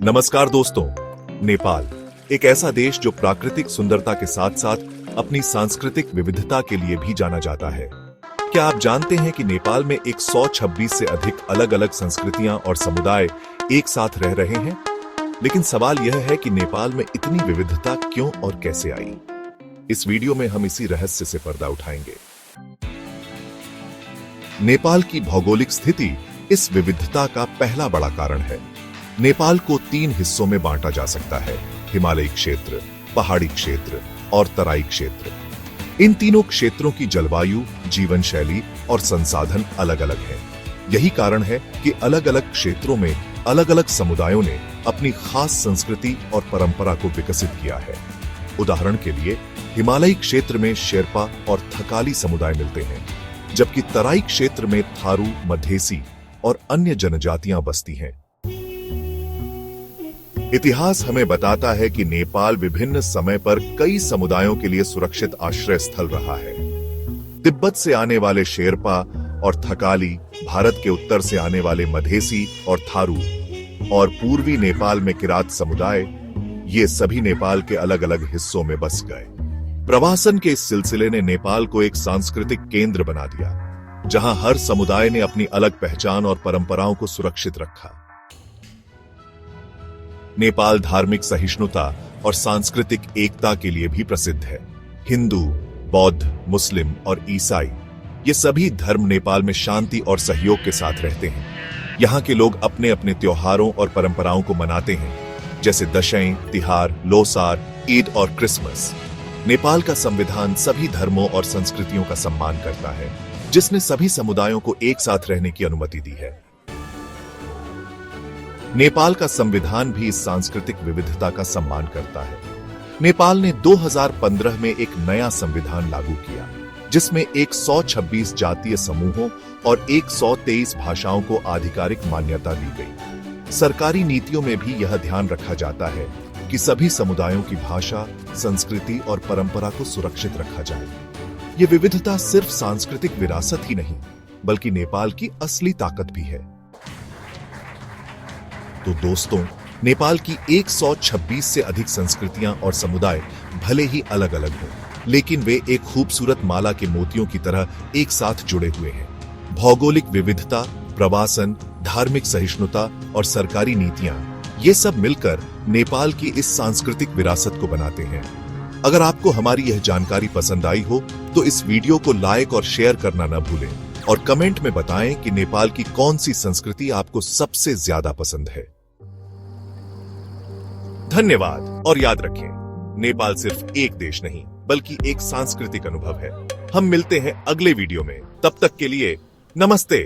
नमस्कार दोस्तों। नेपाल एक ऐसा देश जो प्राकृतिक सुंदरता के साथ साथ अपनी सांस्कृतिक विविधता के लिए भी जाना जाता है। क्या आप जानते हैं कि नेपाल में 126 से अधिक अलग अलग संस्कृतियां और समुदाय एक साथ रह रहे हैं? लेकिन सवाल यह है कि नेपाल में इतनी विविधता क्यों और कैसे आई? इस वीडियो में हम इसी रहस्य से पर्दा उठाएंगे। नेपाल की भौगोलिक स्थिति इस विविधता का पहला बड़ा कारण है। नेपाल को 3 हिस्सों में बांटा जा सकता है: हिमालयी क्षेत्र, पहाड़ी क्षेत्र और तराई क्षेत्र। इन तीनों क्षेत्रों की जलवायु, जीवन शैली और संसाधन अलग अलग हैं। यही कारण है कि अलग अलग क्षेत्रों में अलग अलग समुदायों ने अपनी खास संस्कृति और परंपरा को विकसित किया है। उदाहरण के लिए हिमालयी क्षेत्र में शेरपा और थकाली समुदाय मिलते हैं, जबकि तराई क्षेत्र में थारू, मधेसी और अन्य जनजातियां बसती हैं। इतिहास हमें बताता है कि नेपाल विभिन्न समय पर कई समुदायों के लिए सुरक्षित आश्रय स्थल रहा है। तिब्बत से आने वाले शेरपा और थकाली, भारत के उत्तर से आने वाले मधेसी और थारू और पूर्वी नेपाल में किरात समुदाय, ये सभी नेपाल के अलग अलग हिस्सों में बस गए। प्रवासन के इस सिलसिले ने नेपाल को एक सांस्कृतिक केंद्र बना दिया, जहां हर समुदाय ने अपनी अलग पहचान और परंपराओं को सुरक्षित रखा। नेपाल धार्मिक सहिष्णुता और सांस्कृतिक एकता के लिए भी प्रसिद्ध है। हिंदू, बौद्ध, मुस्लिम और ईसाई, ये सभी धर्म नेपाल में शांति और सहयोग के साथ रहते हैं। यहाँ के लोग अपने अपने त्योहारों और परंपराओं को मनाते हैं, जैसे दशैं, तिहार, लोसार, ईद और क्रिसमस। नेपाल का संविधान सभी धर्मों और संस्कृतियों का सम्मान करता है, जिसने सभी समुदायों को एक साथ रहने की अनुमति दी है। नेपाल का संविधान भी इस सांस्कृतिक विविधता का सम्मान करता है। नेपाल ने 2015 में एक नया संविधान लागू किया, जिसमें 126 जातीय समूहों और 123 भाषाओं को आधिकारिक मान्यता दी गई। सरकारी नीतियों में भी यह ध्यान रखा जाता है कि सभी समुदायों की भाषा, संस्कृति और परंपरा को सुरक्षित रखा जाए। ये विविधता सिर्फ सांस्कृतिक विरासत ही नहीं, बल्कि नेपाल की असली ताकत भी है। तो दोस्तों, नेपाल की 126 से अधिक संस्कृतियां और समुदाय भले ही अलग अलग हों, लेकिन वे एक खूबसूरत माला के मोतियों की तरह एक साथ जुड़े हुए हैं। भौगोलिक विविधता, प्रवासन, धार्मिक सहिष्णुता और सरकारी नीतियां, ये सब मिलकर नेपाल की इस सांस्कृतिक विरासत को बनाते हैं। अगर आपको हमारी यह जानकारी पसंद आई हो तो इस वीडियो को लाइक और शेयर करना न भूलें और कमेंट में बताएं कि नेपाल की कौन सी संस्कृति आपको सबसे ज्यादा पसंद है। धन्यवाद और याद रखें, नेपाल सिर्फ एक देश नहीं, बल्कि एक सांस्कृतिक अनुभव है। हम मिलते हैं अगले वीडियो में। तब तक के लिए नमस्ते।